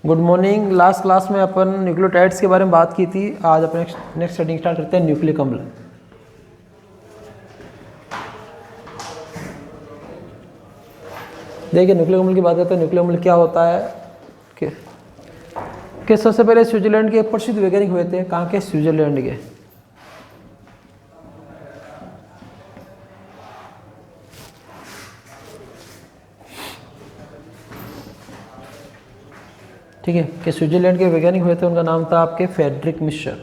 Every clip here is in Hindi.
Good morning. लास्ट क्लास में अपन न्यूक्लियोटाइड्स के बारे में बात की थी। आज अपन नेक्स्ट स्टडी स्टार्ट करते हैं न्यूक्लिक अम्ल। देखिए न्यूक्लिक अम्ल की बात करते हैं। न्यूक्लिक अम्ल क्या होता है कि सबसे पहले स्विट्जरलैंड के प्रसिद्ध वैज्ञानिक हुए थे। कहाँ के? स्विट्जरलैंड के। ठीक है कि स्विट्जरलैंड के वैज्ञानिक हुए थे। उनका नाम था आपके फ्रेडरिक मिशर।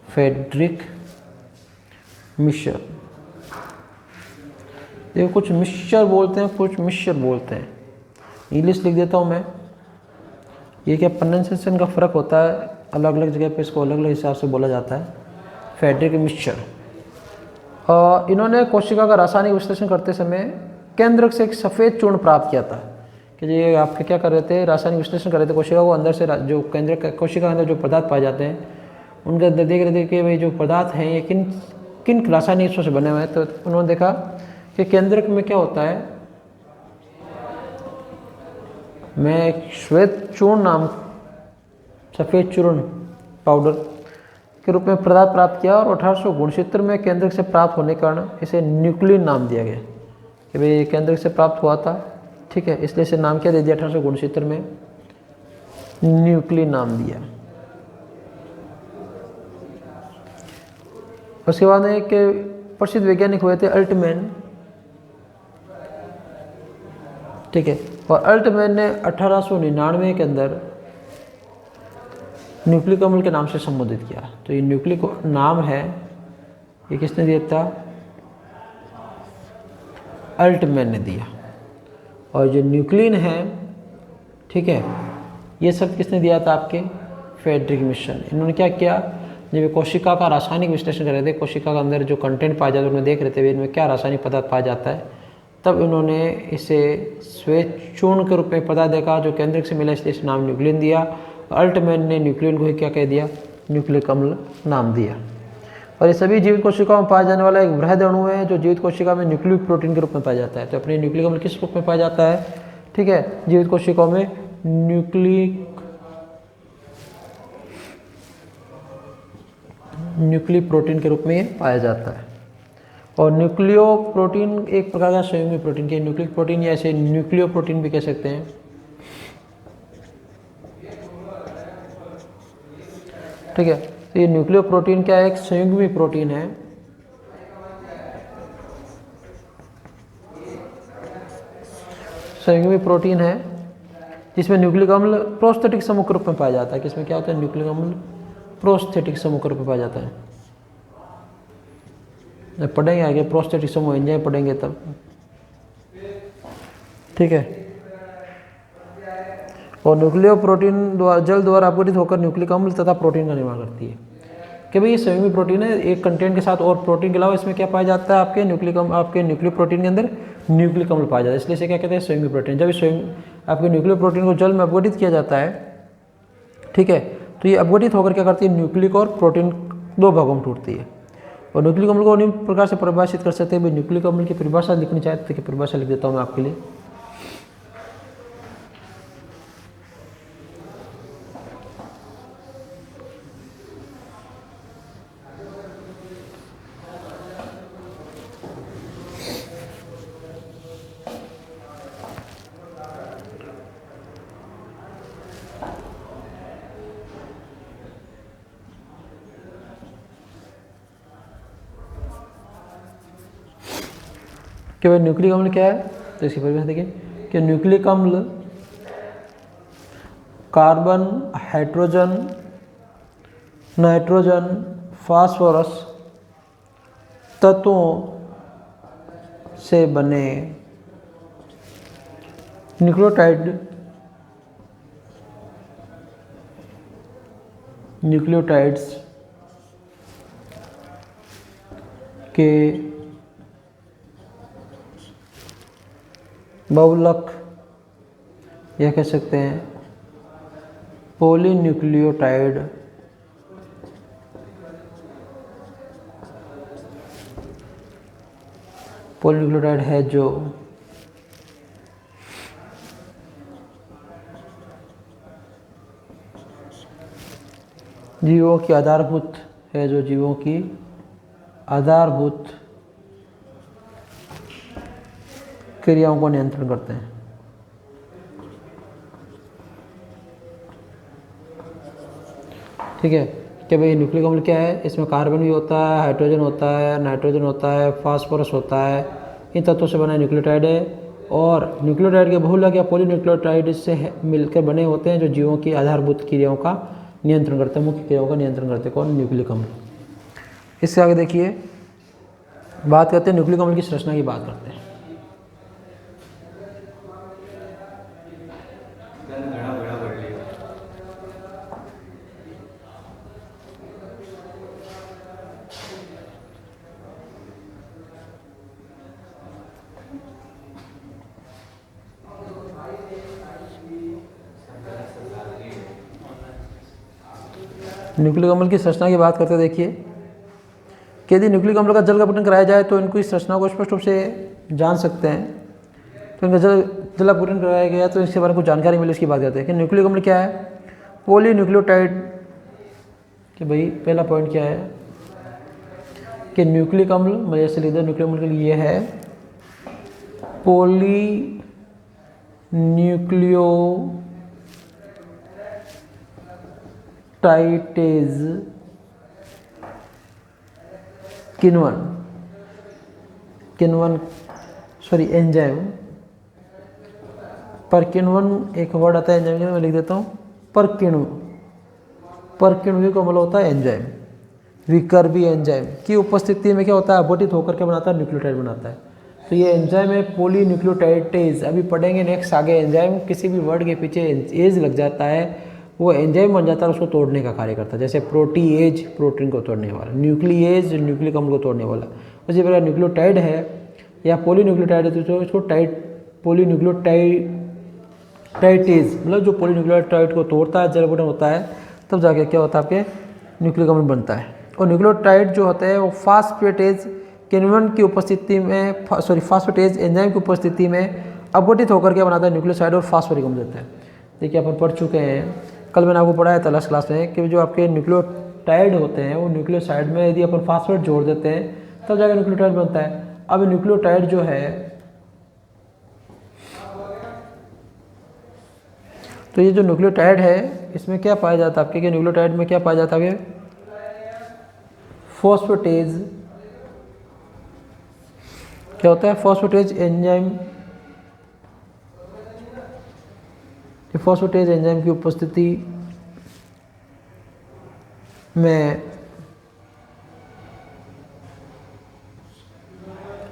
Friedrich Miescher. देखो कुछ मिक्सचर बोलते हैं, कुछ मिक्सचर बोलते हैं। इंग्लिश लिख देता हूँ मैं। ये क्या प्रोनाउंसिएशन का फ़र्क होता है, अलग अलग जगह पे इसको अलग अलग हिसाब से बोला जाता है। Friedrich Miescher. इन्होंने कोशिका का रासायनिक विश्लेषण करते समय केंद्रक से एक सफ़ेद चूर्ण प्राप्त किया था। कि ये आपके क्या कर रहे थे? रासायनिक विश्लेषण कर रहे थे कोशिका को। अंदर से जो केंद्र कोशिका के अंदर जो पदार्थ पाए जाते हैं उनके अंदर देख रहे थे कि भाई जो पदार्थ हैं ये किन किन रासायनिक हिस्सों से बने हुए हैं। तो उन्होंने देखा कि केंद्रक में क्या होता है, मैं एक श्वेत चूर्ण नाम सफ़ेद चूर्ण पाउडर के रूप में पदार्थ प्राप्त किया और 1869 में केंद्रक से प्राप्त होने के कारण इसे न्यूक्लिन नाम दिया गया कि भाई केंद्रक से प्राप्त हुआ था। ठीक है, इसलिए इसे नाम क्या दे दिया? 1869 में न्यूक्लिन नाम दिया। उसके बाद एक प्रसिद्ध वैज्ञानिक हुए थे अल्टमैन। ठीक है, और अल्टमैन ने 1899 के अंदर न्यूक्लिक अम्ल के नाम से संबोधित किया। तो ये न्यूक्लिक नाम है, ये किसने दिया था? अल्टमैन ने दिया। और जो न्यूक्लिन है, ठीक है, ये सब किसने दिया था? आपके फ्रेडरिक मिशर। इन्होंने क्या किया? जब कोशिका का रासायनिक विश्लेषण कर रहे थे, कोशिका के अंदर जो कंटेंट पाया जाता है उन्हें देख रहे थे इनमें क्या रासायनिक पदार्थ पाया जाता है, तब इन्होंने इसे श्वेत चूर्ण के रूप में पदार्थ देखा जो केंद्रक से मिला, इसलिए इस नाम न्यूक्लिन दिया। अल्टमैन ने न्यूक्लिन को ही क्या कह दिया? न्यूक्लिक अम्ल नाम दिया। और ये सभी जीवित कोशिकाओं में पाया जाने वाला एक वृहद अणु है जो जीवित कोशिका में न्यूक्लिक प्रोटीन के रूप में पाया जाता है। तो अपने न्यूक्लिक अम्ल किस रूप में पाया जाता है? ठीक है, जीवित कोशिकाओं में न्यूक्लिक प्रोटीन के रूप में पाया जाता है। और न्यूक्लियो प्रोटीन एक प्रकार का संयुग्मी प्रोटीन के न्यूक्लिक प्रोटीन या ऐसे न्यूक्लियो प्रोटीन भी कह सकते हैं। ठीक है, तो ये न्यूक्लियो प्रोटीन क्या है? एक संयुग्मी प्रोटीन है। संयुग्मी प्रोटीन है जिसमें न्यूक्लिक अम्ल प्रोस्थेटिक समूह के रूप में पाया जाता है। किसमें क्या होता है? न्यूक्लिक अम्ल प्रोस्थेटिक समूह के रूप में पाया जाता है। जब पढ़ेंगे आगे प्रोस्थेटिक समूह एंजाइम पढ़ेंगे तब। ठीक है, और न्यूक्लियो प्रोटीन जल द्वारा अपघटित होकर न्यूक्लिक अम्ल तथा प्रोटीन का निर्माण करती है। कि भाई ये संयुग्मी प्रोटीन है, एक कंटेंट के साथ और प्रोटीन के अलावा इसमें क्या पाया जाता है? आपके न्यूक्लियो प्रोटीन के अंदर न्यूक्लिक अम्ल पाया जाता है, इसलिए इसे क्या कहते हैं? संयुग्मी प्रोटीन। जब आपके न्यूक्लियो प्रोटीन को जल में अपघटित किया जाता है, ठीक है, तो ये अपघटित होकर क्या करती है? न्यूक्लिक और प्रोटीन दो भागों में टूटती है। और न्यूक्लिक अम्ल को निम्न प्रकार से परिभाषित कर सकते हैं। भाई न्यूक्लिक अम्ल की परिभाषा लिखनी चाहते हैं कि परिभाषा लिख देता हूँ मैं आपके लिए। कि भाई न्यूक्लिक अम्ल क्या है? तो इसकी परिभाषा देखिए कि न्यूक्लिक अम्ल कार्बन, हाइड्रोजन, नाइट्रोजन, फास्फोरस तत्वों से बने न्यूक्लियोटाइड्स के बहुलक या कह सकते हैं पॉलीन्यूक्लियोटाइड है जो जीवों की आधारभूत है, जो जीवों की आधारभूत क्रियाओं को नियंत्रण करते हैं। ठीक है कि भाई न्यूक्लिक अम्ल क्या है, इसमें कार्बन भी होता है, हाइड्रोजन होता है, नाइट्रोजन होता है, फास्फोरस होता है, इन तत्वों से बना न्यूक्लियोटाइड है। और न्यूक्लियोटाइड के बहुलक या पॉलीन्यूक्लियोटाइड से मिलकर बने होते हैं, जो जीवों की आधारभूत क्रियाओं का नियंत्रण करते हैं, मुख्य क्रियाओं का नियंत्रण करते हैं। कौन? न्यूक्लिक अम्ल। इससे आगे देखिए, बात करते हैं न्यूक्लिक अम्ल की संरचना की बात करते हैं। न्यूक्लिक अम्ल की संरचना की बात करते हैं। देखिए कि यदि न्यूक्लिक अम्ल का जल का अपघटन कराया जाए तो इनकी संरचना को स्पष्ट रूप से जान सकते हैं। तो इनका जल अपघटन कराया गया तो इसके बारे में कुछ जानकारी मिली, इसकी बात करते हैं कि न्यूक्लिक अम्ल क्या है। पॉलीन्यूक्लियोटाइड कि भाई पहला पॉइंट क्या है कि न्यूक्लिक अम्ल, मैं जैसे लिख दूँ न्यूक्लिक अम्ल के लिए है पॉलीन्यूक्लियोटाइडेज एंजाइम पर किण्वन एक वर्ड आता है एंजाइम के, मैं लिख देता हूँ परकिण्विक अम्ल होता है एंजाइम, विकर्बी एंजाइम की उपस्थिति में क्या होता है, अपघटित होकर के बनाता है न्यूक्लियोटाइड बनाता है। तो ये एंजाइम है पॉलीन्यूक्लियोटाइडेज। अभी पढ़ेंगे नेक्स्ट आगे, एंजाइम किसी भी वर्ड के पीछे एज लग जाता है, वो एंजाइम बन जाता है, उसको तोड़ने का कार्य करता है। जैसे प्रोटीएज प्रोटीन को तोड़ने वाला, न्यूक्लिएज न्यूक्लिक अम्ल को तोड़ने वाला। उसी प्रकार न्यूक्लियोटाइड है या पॉलीन्यूक्लियोटाइड है तो इसको पॉलीन्यूक्लियोटाइडेज मतलब जो पॉलीन्यूक्लियोटाइड को तोड़ता है, जल अपघटन होता है, तब जाके क्या होता है आपके न्यूक्लिक अम्ल बनता है। और न्यूक्लियोटाइड जो होता है वो फास्फेटेज किण्वन की उपस्थिति में फास्फेटेज एंजाइम की उपस्थिति में अपघटित होकर क्या बनाता है, न्यूक्लियोसाइड और फास्फोरिक अम्ल देता है। देखिए अपन पढ़ चुके हैं, कल मैंने आपको पढ़ाया था लास्ट क्लास में कि जो आपके न्यूक्लियोटाइड होते हैं वो न्यूक्लियोसाइड में यदि अपन फास्फेट जोड़ देते हैं तब जाकर न्यूक्लियोटाइड बनता है। अब न्यूक्लियोटाइड जो है, तो ये जो न्यूक्लियोटाइड है इसमें क्या पाया जाता है आपके, कि न्यूक्लियोटाइड में क्या पाया जाता है, फॉस्फेटेज क्या होता है, फॉस्फेटेज एंजाइम, फॉस्फेटेज एंजाइम की उपस्थिति में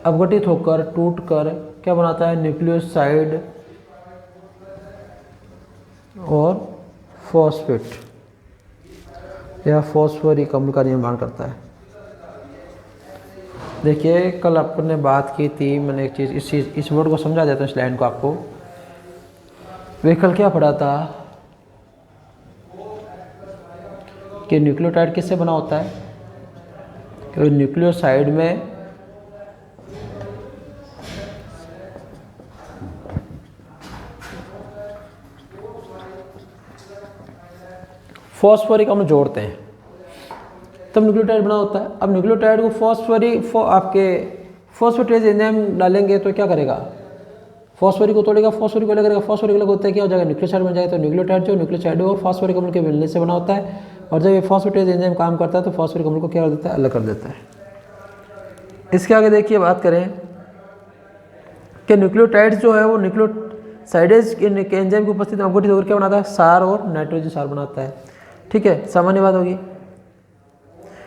अपघटित होकर टूटकर क्या बनाता है, न्यूक्लियोसाइड और फॉस्फेट या फॉस्फोरिक अम्ल का निर्माण करता है। देखिए कल आपने बात की थी, मैंने एक चीज़ इस वर्ड को समझा देता हूँ, इस लाइन को आपको। वे कल क्या पढ़ा था कि न्यूक्लियोटाइड किससे बना होता है, कि न्यूक्लियोसाइड में फॉस्फोरिक अम्ल जोड़ते हैं तब न्यूक्लियोटाइड बना होता है। अब न्यूक्लियोटाइड को आपके फॉस्फेटेज एंजाइम डालेंगे तो क्या करेगा, फॉस्फोरिक को तोड़ेगा, फॉस्फोरिक को अलग करेगा, फॉस्फोरिक अलग होता है क्या हो जाएगा, न्यूक्लियोसाइड बन जाएगा। तो न्यूक्लियोटाइड जो न्यूक्लियोसाइड और फॉस्फोरिक अम्ल के मिलने से बना होता है, और जब ये फॉस्फेटेज एंजाइम काम करता है तो फॉस्फोरिक अम्ल को क्या कर देता है, अलग कर देता है। इसके आगे देखिए बात करें कि न्यूक्लियोटाइड जो है वो न्यूक्लियोसाइडेज के एंजाइम की उपस्थिति में अपघटित होकर क्या बनाता है, सार और नाइट्रोजन सार बनाता है। ठीक है, सामान्य बात होगी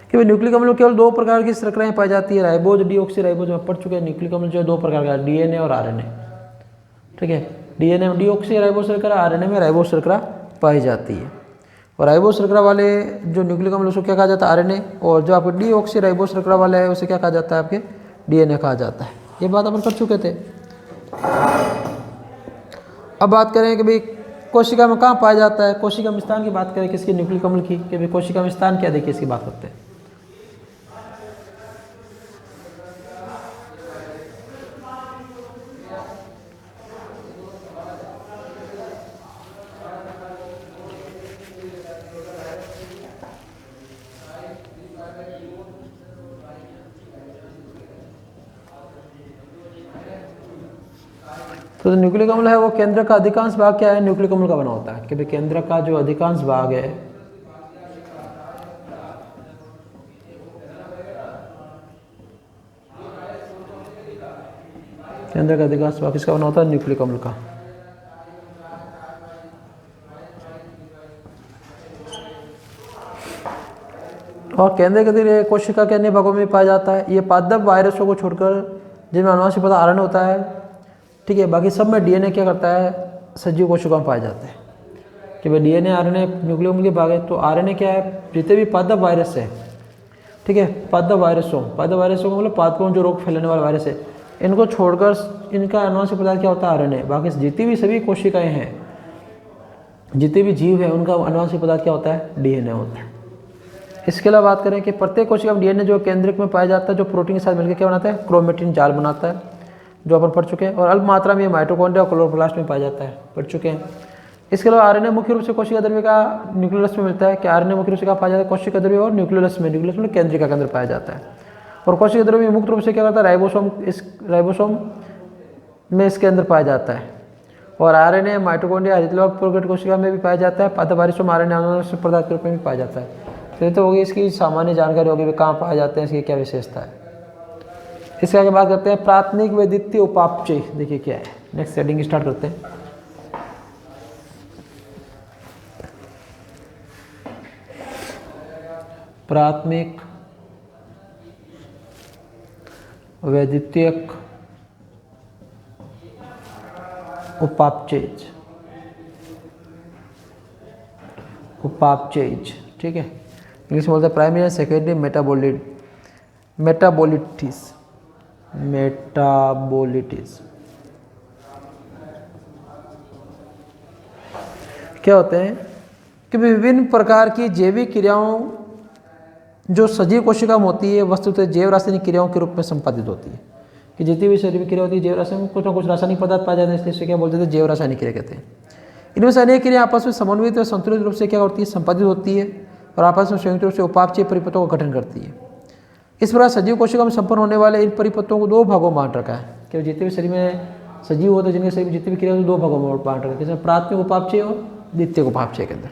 कि न्यूक्लिक अम्ल में केवल दो प्रकार की शर्कराएं पाई जाती है, राइबोज डीऑक्सी राइबोज में पढ़ चुके हैं। न्यूक्लिक अम्ल जो है दो प्रकार का, डीएनए और आरएनए। ठीक है, डीएनए में डीऑक्सी राइबोज शर्करा, आरएनए में राइबोज शर्करा पाई जाती है। और राइबोज शर्करा वाले जो न्यूक्लिक अम्ल उसको क्या कहा जाता है, आरएनए, और जो आपके डीऑक्सी राइबोज शर्करा वाले है उसे क्या कहा जाता है, आपके डीएनए कहा जाता है। ये बात अपन कर चुके थे। अब बात करें कि भाई कोशिका में कहाँ पाया जाता है, कोशिका में स्थान की बात करें किसकी, न्यूक्लिक अम्ल की, कि भाई कोशिका में स्थान क्या, देखिए इसकी बात करते हैं। तो जो न्यूक्लिक अम्ल है वो केंद्र का अधिकांश भाग क्या है, न्यूक्लिक अम्ल का बना होता है। कि भाई केंद्र का जो अधिकांश भाग है, केंद्र का अधिकांश भाग किसका बना होता है, न्यूक्लिक अम्ल का। और केंद्र के अंदर कोशिका के अन्य भागों में पाया जाता है। ये पादप वायरसों को छोड़कर जिनमें अनुवांशिक पदार्थ आरएनए होता है, ठीक है, बाकी सब में डीएनए क्या करता है, सजीव कोशिकाओं में पाया जाता है। कि भाई डीएनए आरएनए न्यूक्लिक अम्ल के भाग है। तो आरएनए क्या है, जितने भी पादप वायरस है, ठीक है, पादप वायरसों का मतलब पादपों जो रोग फैलाने वाला वायरस है, इनको छोड़कर इनका अनुवांशिक पदार्थ क्या होता है, आरएनए। बाकी जितनी भी सभी कोशिकाएं हैं, जितने भी जीव हैं, उनका अनुवांशिक पदार्थ क्या होता है, डीएनए होता है। इसके अलावा बात करें कि प्रत्येक कोशिका में डीएनए जो केंद्रक में पाया जाता है, जो प्रोटीन के साथ मिलकर क्या बनाता है, क्रोमेटिन जाल बनाता है, जो अपन पढ़ चुके हैं। और अल्प मात्रा में माइटोकॉन्ड्रिया और क्लोरोप्लास्ट में पाया जाता है, पढ़ चुके हैं। इसके अलावा आरएनए मुख्य रूप से कोशिका द्रव्य का न्यूक्लियस में मिलता है। कि आरएनए मुख्य रूप से क्या पाया जाता है, कोशिका द्रव्य और न्यूक्लियस में, न्यूक्लियस में केंद्रिका के अंदर पाया जाता है। और कोशिका द्रव्य मुख्य रूप से क्या करता है, राइबोसोम, इस राइबोसोम में इसके अंदर पाया जाता है। और आरएनए माइटोकॉन्ड्रिया हरितलवाहक प्रोकैरियोटिक कोशिका में भी पाया जाता है। पादप वायरसों में आरएनए अनुवांशिक पदार्थ के रूप में भी पाया जाता है। तो होगी इसकी सामान्य जानकारी होगी, कहाँ पाए जाते हैं, इसकी क्या विशेषता है। इसके आगे बात करते हैं प्राथमिक व द्वितीय उपापचय। देखिए क्या है, नेक्स्ट हेडिंग स्टार्ट करते हैं। प्राथमिक व द्वितीयक उपापचय, ठीक है। इंग्लिश में बोलते हैं प्राइमरी एंड सेकेंडरी मेटाबोलिटिस। क्या होते हैं कि विभिन्न प्रकार की जैविक क्रियाओं जो सजीव कोशिका में होती है, वस्तुतः जैव रासायनिक क्रियाओं के रूप में संपादित होती है। कि जितनी भी शरीर क्रिया होती है, जैव रासायनिक कुछ ना कुछ रासायनिक पदार्थ पाए जाते हैं, इसलिए क्या बोलते हैं, जैव रासायनिक क्रिया कहते हैं। इनमें से अनेक क्रिया आपस में समन्वित और संतुलित रूप से क्या होती है, संपादित होती है और आपस में संयुक्त रूप से उपापचय परिपथों का गठन करती है। इस प्रकार सजीव कोशिका में संपन्न होने वाले इन परिपथों को दो भागों में बांट रखा है। कि जितने भी शरीर में सजीव होते हैं, जिनके शरीर में जितनी भी क्रिया होती है, दो भागों में बांट रखा है, जैसे प्राथमिक उपापचय और द्वितीयक उपापचय के अंदर।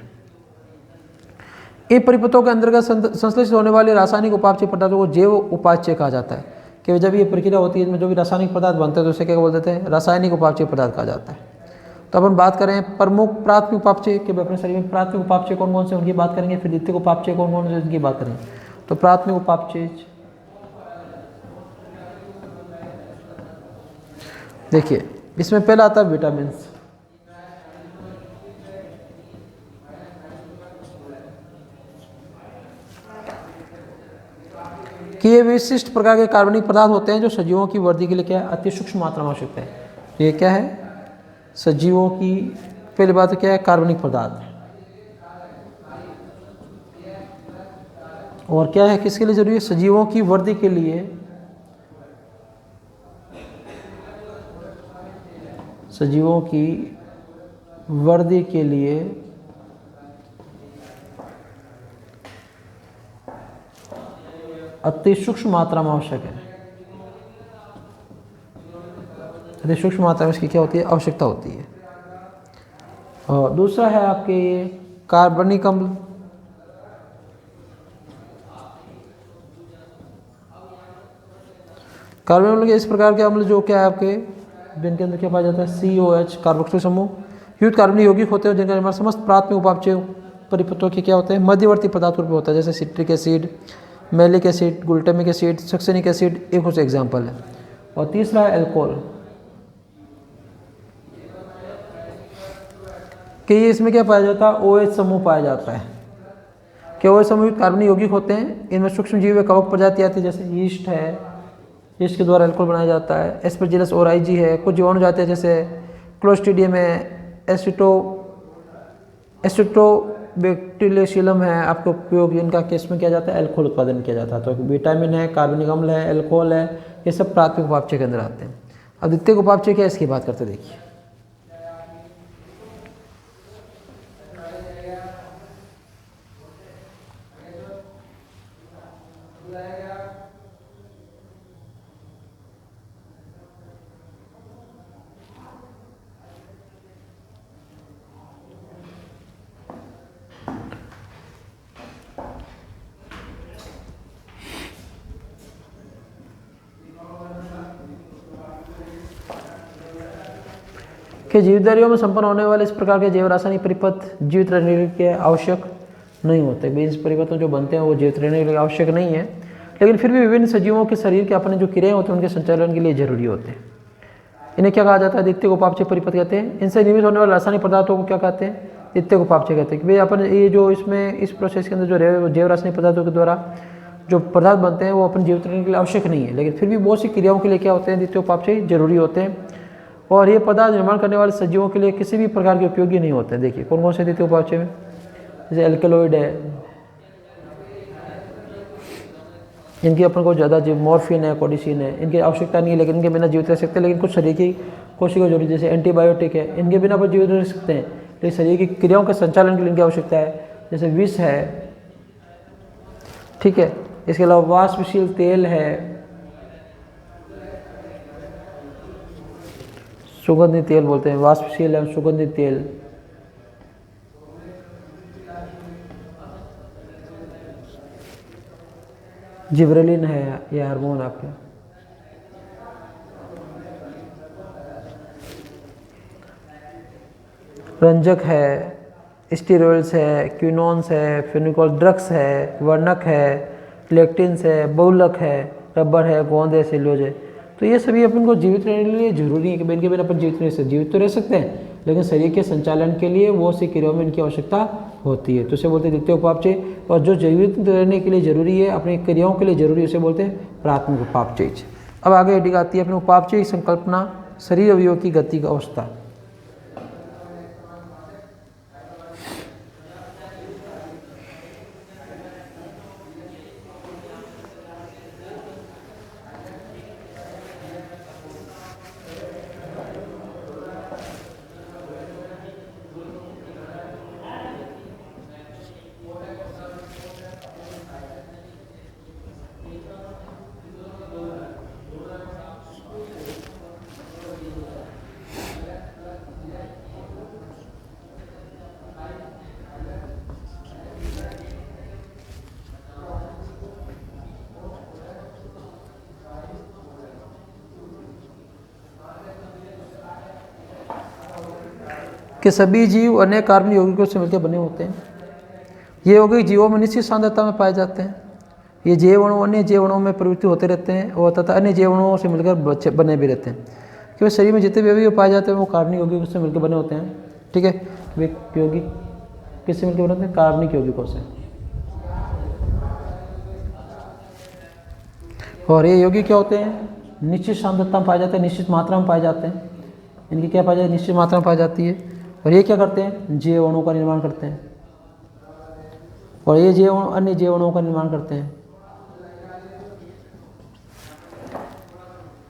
इन परिपथों के अंतर्गत संश्लेषित होने वाले रासायनिक उपापचय पदार्थों को जैव उपापचय कहा जाता है। कि जब ये प्रक्रिया होती है, इसमें जो भी रासायनिक पदार्थ बनते हैं, तो उसे क्या बोल देते हैं, रासायनिक उपापचय पदार्थ कहा जाता है। तो अपन बात करें प्रमुख प्राथमिक उपापचय के, अपने शरीर में प्राथमिक उपापचय कौन कौन से, उनकी बात करेंगे। फिर द्वितीयक उपापचय कौन कौन से, उनकी बात करेंगे। तो प्राथमिक उपापचय देखिए, इसमें पहला आता है विटामिन। कि ये विशिष्ट प्रकार के कार्बनिक पदार्थ होते हैं जो सजीवों की वृद्धि के लिए क्या है, अति सूक्ष्म मात्रा में आवश्यक है। तो ये क्या है, सजीवों की पहली बात तो क्या है, कार्बनिक पदार्थ। और क्या है, किसके लिए जरूरी है, सजीवों की वृद्धि के लिए, सजीवों की वृद्धि के लिए अति सूक्ष्म मात्रा में आवश्यक है। अति सूक्ष्म मात्रा में इसकी क्या होती है, आवश्यकता होती है। और दूसरा है आपके ये कार्बनिक अम्ल। कार्बनिक अम्ल के इस प्रकार के अम्ल जो क्या है आपके, जिनके अंदर क्या पाया जाता है, COH कार्बोक्सिल समूह युक्त कार्बनिक यौगिक होते हैं, जिनका निर्माण समस्त प्राथमिक उपापचय परिपथों के क्या होते हैं, मध्यवर्ती पदार्थ रूप में होता है। जैसे citric acid, malic acid, glutamic acid, succinic acid, एक कुछ एग्जाम्पल है। और तीसरा है एल्कोहल। कि ये इसमें क्या पाया जाता है, OH समूह पाया जाता है। कि OH समूह कार्बनिक यौगिक होते हैं, इनमें सूक्ष्म जीव कवक प्रजाति आती है, जैसे यीस्ट है, यीस्ट के द्वारा एल्कोहल बनाया जाता है। एस्परजिलस ओराइजी है, कुछ जीवाणु जाते हैं जैसे क्लोस्ट्रीडियम है, एसिटोबैक्टीरियम है, आपके उपयोग इनका केस में किया जाता है, एल्कोहल उत्पादन किया जाता है। तो विटामिन है, कार्बनिक अम्ल है, एल्कोहल है, ये सब प्राथमिक उपापचय के अंदर आते हैं। अब द्वितीयक उपापचय क्या है, इसकी बात करते देखिए। कि जीवधारियों में संपन्न होने वाले इस प्रकार के जैव रासायनिक परिपथ जीवित रहने के लिए आवश्यक नहीं होते। बीज परिपथ जो बनते हैं वो जीवित रहने के लिए आवश्यक नहीं है, लेकिन फिर भी विभिन्न सजीवों के शरीर के अपने जो क्रियाएं होते हैं उनके संचालन के लिए जरूरी होते हैं। इन्हें क्या कहा जाता है? द्वितीयक उपापचय परिपथ कहते हैं। इनसे निर्मित होने वाले रासायनिक पदार्थों को क्या कहते हैं? द्वितीयक उपापचय कहते हैं। कि भाई अपन ये जो इसमें इस प्रोसेस के अंदर जो जैव रासायनिक पदार्थों के द्वारा जो पदार्थ बनते हैं वो अपन जीवित रहने के लिए आवश्यक नहीं है, लेकिन फिर भी बहुत सी क्रियाओं के लिए क्या होते हैं? द्वितीय उपापचय जरूरी होते हैं। और ये पदार्थ निर्माण करने वाले सजीवों के लिए किसी भी प्रकार के उपयोगी नहीं होते हैं। देखिए कौन कौन से द्वितीय उपापचय में, जैसे एल्केलॉइड है, इनकी अपन को ज़्यादा जो मॉर्फिन है, कोडिसिन है, इनकी आवश्यकता नहीं है, लेकिन इनके बिना जीवित रह सकते हैं। लेकिन कुछ शरीर की कोशिका जरूरी, जैसे एंटीबायोटिक है, इनके बिना पर जीवित रह सकते हैं, लेकिन शरीर की क्रियाओं के संचालन के लिए इनकी आवश्यकता है। जैसे विष है, ठीक है, इसके अलावा वाष्पशील तेल है, सुगंधित तेल बोलते हैं, वाष्पशील है सुगंधित तेल, जिब्रेलिन है, ये हार्मोन आपके, रंजक है, स्टीरॉयड्स है, क्विनोन्स है, फेनिकोल ड्रग्स है, वर्णक है, लेक्टिन्स है, बहुलक है, रबर है, गोंद है, सेल्यूलोज है। तो ये सभी अपन को जीवित रहने के लिए जरूरी है कि इनके बिना अपन जीवित तो रह सकते हैं, लेकिन शरीर के संचालन के लिए वो सी क्रियाओं में इनकी आवश्यकता होती है। तो उसे बोलते हैं द्वितीय उपापचय। और जो जीवित रहने के लिए जरूरी है, अपनी क्रियाओं के लिए जरूरी है, उसे बोलते हैं प्राथमिक उपापचय। अब आगे हेडिंग आती है अपनी उपापचय की संकल्पना, शरीर अवयवों की गति का अवस्था। कि सभी जीव अन्य कार्बनिक यौगिकों से मिलकर बने होते हैं। ये यौगिक जीवों में निश्चित सांद्रता में पाए जाते हैं। ये जैव अणु अन्य जैव अणुओं में प्रवृत्ति होते रहते हैं और तथा अन्य जैव अणुओं से मिलकर बने भी रहते हैं। क्योंकि शरीर में जितने भी अवयव पाए जाते हैं वो कार्बनिक यौगिकों से मिलकर बने होते हैं। ठीक है, वे यौगिक किससे मिलकर बने होते हैं? कार्बनिक यौगिकों से। और ये यौगिक क्या होते हैं? निश्चित सांद्रता में पाए जाते हैं, निश्चित मात्रा में पाए जाते हैं। इनकी क्या पाई जाती है? निश्चित मात्रा में पाई जाती है। और ये क्या करते हैं? जैव अणुओं का निर्माण करते हैं। और ये जैव अणु अन्य जैव अणुओं का निर्माण करते हैं।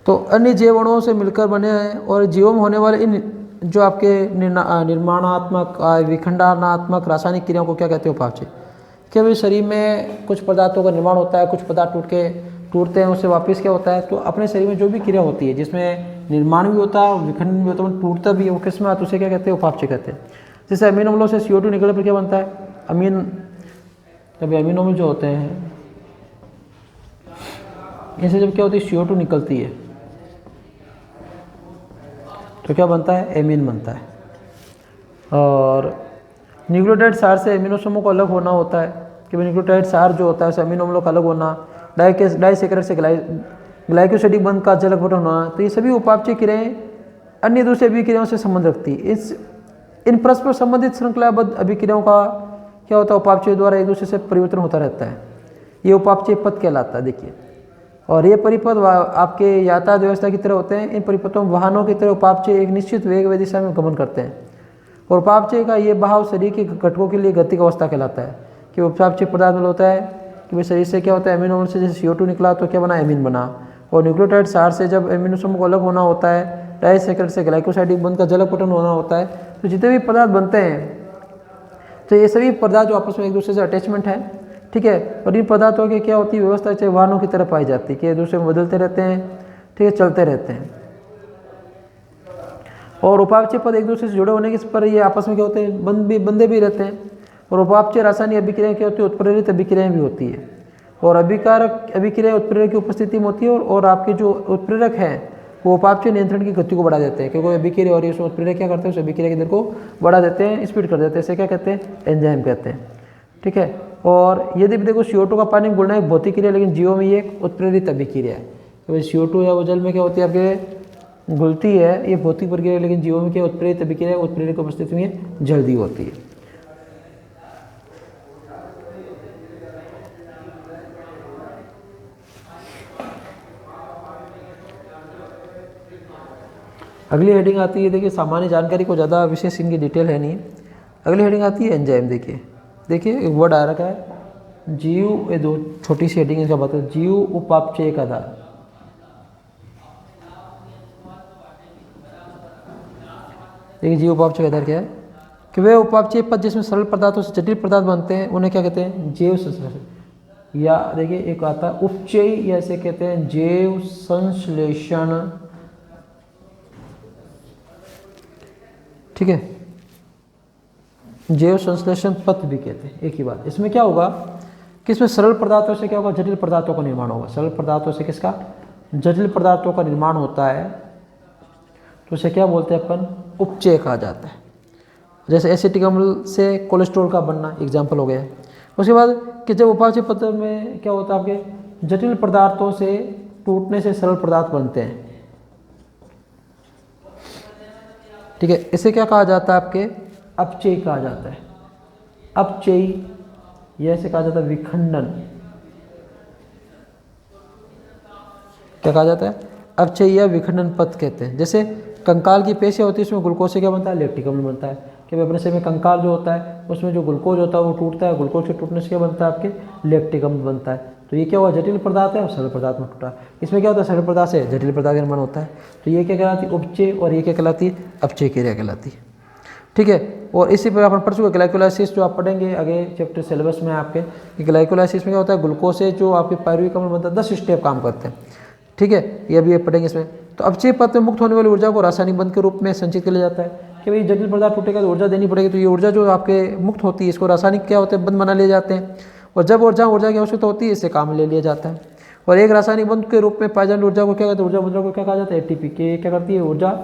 तो अन्य जैव अणुओं से मिलकर बने हैं। और जीवों में होने वाले इन जो आपके निर्माणात्मक विखंडनात्मक रासायनिक क्रियाओं को क्या कहते हैं? उपापचय। क्या भाई शरीर में कुछ पदार्थों का निर्माण होता है, कुछ पदार्थ टूटते हैं, उससे वापस क्या होता है? तो अपने शरीर में जो भी क्रिया होती है जिसमें निर्माण भी होता है, विखंडन भी होता है, टूटता भी है, वो किस में आता है? उसे क्या कहते हैं? उपापचय कहते हैं। जैसे अमीनो अम्लों से CO2 निकलने पर क्या बनता है? अमीन। जब अमीनो अम्ल जो होते हैं इनसे जब क्या होती है? CO2 निकलती है तो क्या बनता है? एमीन बनता है। और न्यूक्लियोटाइड सार से अमीनो समूह को अलग होना होता है कि न्यूक्लियोटाइड सार जो होता है उसे अमीनो अम्लों का अलग होना, डाइसेकेराइड से ग्लाइकोसिडिक बंध का जलक बटन होना। तो ये सभी उपापचय क्रियाएं अन्य दूसरे अभिक्रियाओं से संबंध रखती है। इन परस्पर संबंधित श्रृंखलाबद्ध अभिक्रियाओं का क्या होता है? उपापचय द्वारा एक दूसरे से परिवर्तन होता रहता है। ये उपापचय पथ कहलाता है। देखिए, और ये परिपथ आपके यातायात व्यवस्था की तरह होते हैं। इन परिपथों वाहनों की तरह उपापचय एक निश्चित वेग व दिशा में गमन करते हैं। और उपापचय का ये बहाव शरीर के घटकों के लिए गति का अवस्था कहलाता है। कि उपापचय पदार्थ में होता है कि भाई शरीर से क्या होता है? अमीनो अम्ल से जैसे CO2 निकला तो क्या बना? एमीन बना। और न्यूक्लियोटाइड सार से जब अमीनो समूह को अलग होना होता है, डाइसेकेराइड से ग्लाइकोसाइडिक बंध का जलक बटन होना होता है। तो जितने भी पदार्थ बनते हैं तो ये सभी पदार्थ जो आपस में एक दूसरे से अटैचमेंट है। ठीक है, और इन पदार्थों की क्या होती है? व्यवस्था चाहे वाहनों की तरह पाई जाती है कि एक दूसरे में बदलते रहते हैं। ठीक है, चलते रहते हैं। और उपापचय पद एक दूसरे से जुड़े होने के पर ये आपस में क्या होते हैं? बंधे भी रहते हैं। और उपापचय रासायनिक अभिक्रियाएं क्या होती है? उत्प्रेरित अभिक्रियाएं भी होती है। और अभिकारक अभिक्रिया उत्प्रेरक की उपस्थिति में होती है। और आपके जो उत्प्रेरक हैं वो उपापचय नियंत्रण की गति को बढ़ा देते हैं, क्योंकि अभिक्रिया हो रही है उसमें उत्प्रेरक क्या करते हैं, उस अभिक्रिया की दर को बढ़ा देते हैं, स्पीड कर देते हैं, इसे क्या कहते हैं, एंजाइम कहते हैं। ठीक है, और यदि देखो CO2 का पानी में घुलना एक भौतिक क्रिया, लेकिन जीवों में ये एक उत्प्रेरित अभिक्रिया है। तो CO2 या वो जल में क्या होती है आपके घुलती है, ये भौतिक प्रक्रिया, लेकिन जीवों में क्या उत्प्रेरित अभिक्रिया, उत्प्रेरक की उपस्थिति में जल्दी होती है। अगली हेडिंग आती है, देखिए सामान्य जानकारी को ज़्यादा विशेष इनकी डिटेल है नहीं। अगली हेडिंग आती है एंजाइम। देखिए एक वर्ड आ रखा है जीव, ये दो छोटी सी हेडिंग इसका बात है, जीव उपापचय का आधार। देखिए जीव उपापचय का आधार क्या है कि वे उपापचय पद जिसमें सरल पदार्थों से जटिल पदार्थ बनते हैं उन्हें क्या कहते हैं, जैव संश्लेषण। या देखिए एक आता है उपचय, या इसे कहते हैं जैव संश्लेषण। ठीक है, जैव संश्लेषण पथ भी कहते हैं, एक ही बात। इसमें क्या होगा कि इसमें सरल पदार्थों से क्या होगा, जटिल पदार्थों का निर्माण होगा। सरल पदार्थों से किसका, जटिल पदार्थों का निर्माण होता है, तो उसे क्या बोलते हैं अपन, उपचय कहा जाता है। जैसे एसिटिक अम्ल से कोलेस्ट्रॉल का बनना एग्जाम्पल हो गया। उसके बाद कि जब उपापचय पथ में क्या होता है, आपके जटिल पदार्थों से टूटने से सरल पदार्थ बनते हैं। ठीक है, इसे क्या कहा जाता है, आपके अपचय कहा जाता है। अपचय या इसे कहा जाता है विखंडन। क्या कहा जाता है, अपचय या विखंडन पथ कहते हैं। जैसे कंकाल की पेशियां होती है, उसमें ग्लूकोज से क्या बनता है, लैक्टिक अम्ल बनता है। कि अपने शरीर में कंकाल जो होता है उसमें जो ग्लूकोज होता है वो टूटता है, ग्लूकोज के टूटने से क्या बनता है, आपके लैक्टिक अम्ल बनता है। तो ये क्या हुआ, जटिल पदार्थ है और सरल पदार्थ में टूटा। इसमें क्या होता है, सरल पदार्थ से जटिल पदार्थ का निर्माण होता है। तो ये क्या कहलाती है, उपचय, और ये क्या कहलाती है, अपचय क्रिया कहलाती है। ठीक है, और इसी पर अपन पढ़ चुके ग्लाइकोलाइसिस, जो आप पढ़ेंगे आगे चैप्टर सिलेबस में आपके। ग्लाइकोलाइसिस में क्या होता है, ग्लूकोज से जो आपके पायरुविक अम्ल बनता है 10 स्टेप काम करते हैं। ठीक है, ये भी पढ़ेंगे इसमें। तो अपचय पथ में मुक्त होने वाली ऊर्जा को रासायनिक बंध के रूप में संचित कर लिया जाता है कि भाई जटिल पदार्थ टूटेगा तो ऊर्जा देनी पड़ेगी। तो ये ऊर्जा जो आपके मुक्त होती है इसको रासायनिक क्या होते हैं, बंध बना लिए जाते हैं। और जब ऊर्जा की आवश्यकता होती है इसे काम ले लिया जाता है। और एक रासायनिक बंध के रूप में पाई जाने ऊर्जा को क्या कहते हैं, ऊर्जा मुद्रा को क्या कहा जाता है, ATP। के क्या करती है, ऊर्जा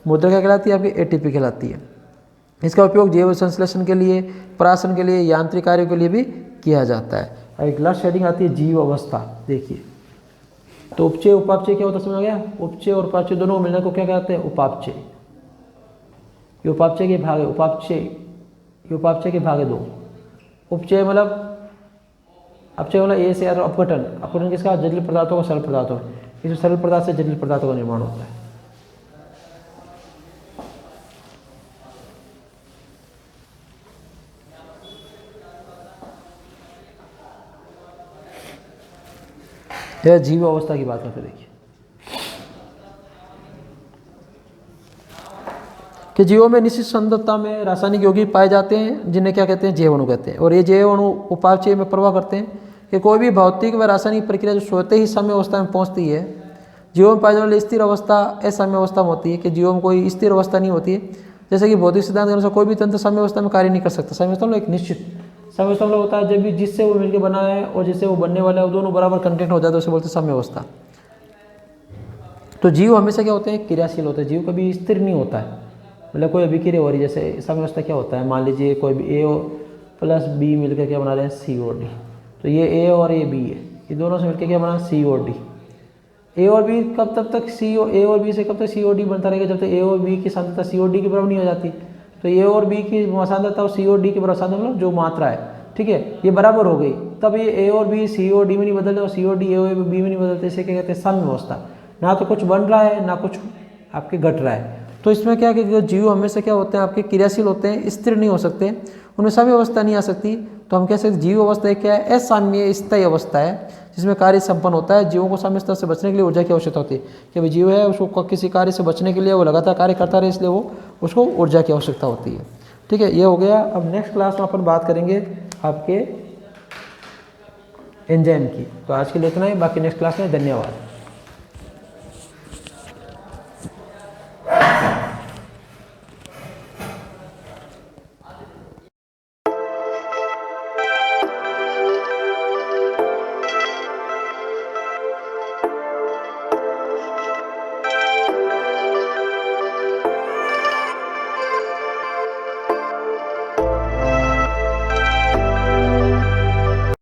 मुद्रा क्या कहलाती है, आपकी ATP कहलाती है। इसका उपयोग जैव संश्लेषण के लिए, परासन के लिए, यांत्रिक कार्यों के लिए भी किया जाता है। एक लास्ट हेडिंग आती है जीव अवस्था। देखिए तो उपचय उपापचय क्या होता है, समझ आ गया। उपचय और उपापचय दोनों मिलने को क्या कहते हैं, उपापचय। ये उपापचय के भाग है, ये उपापचय के भाग है दो। उपचय मतलब अपचय मतलब ए से अपघटन किसका, जटिल पदार्थों का सरल पदार्थों। इसमें सरल पदार्थ से जटिल पदार्थों का निर्माण होता है। यह जीव अवस्था की बात करते देखिए कि जीवों में निश्चित सांद्रता में रासायनिक यौगिक पाए जाते हैं जिन्हें क्या कहते हैं, जैव अणु कहते हैं। और ये जैव अणु उपापचय में प्रवाह करते हैं कि कोई भी भौतिक व रासायनिक प्रक्रिया जो स्वतः ही साम्य अवस्था में पहुंचती है, जीवों में पाई जाने वाली स्थिर अवस्था असाम्य अवस्था में होती है। कि जीवों में कोई स्थिर अवस्था नहीं होती है। जैसे कि भौतिक सिद्धांत के अनुसार कोई भी तंत्र साम्य अवस्था में कार्य नहीं कर सकता। साम्य अवस्था मतलब एक निश्चित साम्य अवस्था मतलब होता है जब भी जिससे वो मिलकर बना है और जिससे वो बनने वाला है वो दोनों बराबर कंटेंट हो जाता है, उसे बोलते हैं साम्य अवस्था। तो जीव हमेशा क्या होते हैं, क्रियाशील होते हैं। जीव कभी स्थिर नहीं होता है, मतलब कोई अभिक्रिया हो रही है। जैसे साम्य अवस्था क्या होता है, मान लीजिए कोई भी A प्लस B मिलकर क्या बना रहे हैं, COD। तो ये A और ये B है, ये दोनों से मिलकर क्या बना, COD। A और B कब तब तक A और B से कब तक COD बनता रहेगा, जब तक A और B की सांद्रता COD के बराबर नहीं हो जाती। तो A और B की सांद्रता और COD के बराबर सांद्रता मतलब जो मात्रा है, ठीक है, ये बराबर हो गई। तब ये A और B COD में नहीं बदलते और COD A और B में नहीं बदलते। इसे क्या कहते हैं, साम्य अवस्था। ना तो कुछ बन रहा है ना कुछ आपके घट रहा है। तो इसमें क्या है कि जीव हमेशा क्या होते हैं, आपके क्रियाशील होते हैं, स्थिर नहीं हो सकते, उनमें साम्य अवस्था नहीं आ सकती। तो हम कह सकते जीव अवस्था क्या है, असाम्य स्थायी अवस्था है जिसमें कार्य संपन्न होता है। जीवों को साम्य स्तर से बचने के लिए ऊर्जा की आवश्यकता होती है। कि भाई जीव है उसको किसी कार्य से बचने के लिए वो लगातार कार्य करता रहे, इसलिए वो उसको ऊर्जा की आवश्यकता होती है। ठीक है, ये हो गया। अब नेक्स्ट क्लास में अपन बात करेंगे आपके एंजाइम की। तो आज के लिए इतना ही, बाकी नेक्स्ट क्लास में। धन्यवाद।